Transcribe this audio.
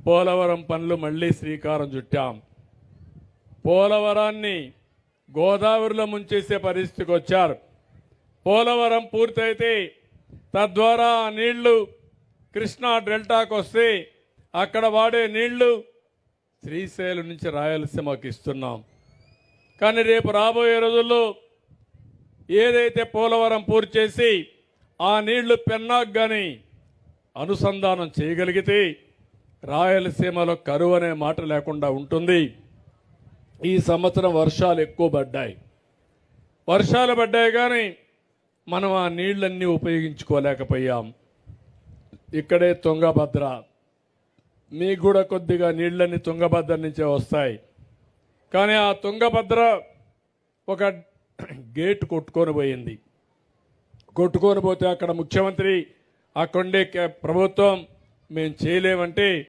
పోలవరం పనులు మళ్ళీ శ్రీకారం చుట్టాం. పోలవరాన్ని గోదావరిలో ముంచేసే పరిస్థితికి వచ్చారు. పోలవరం పూర్తయితే తద్వారా ఆ నీళ్లు కృష్ణా డెల్టాకు వస్తే అక్కడ వాడే నీళ్లు శ్రీశైలం నుంచి రాయలసీమకి ఇస్తున్నాం. కానీ రేపు రాబోయే రోజుల్లో ఏదైతే పోలవరం పూర్తి చేసి ఆ నీళ్లు పెన్నాకు కానీ అనుసంధానం చేయగలిగితే రాయలసీమలో కరువు అనే మాట లేకుండా ఉంటుంది. ఈ సంవత్సరం వర్షాలు ఎక్కువ పడ్డాయి. వర్షాలు పడ్డాయి కానీ మనం ఆ నీళ్లన్నీ ఉపయోగించుకోలేకపోయాం. ఇక్కడే తుంగభద్ర, మీకు కూడా కొద్దిగా నీళ్లన్నీ తుంగభద్ర నుంచే వస్తాయి. కానీ ఆ తుంగభద్ర ఒక గేట్ కొట్టుకొని పోయింది. కొట్టుకొని పోతే అక్కడ ముఖ్యమంత్రి అక్కడే ప్రభుత్వం మేము చేయలేమంటే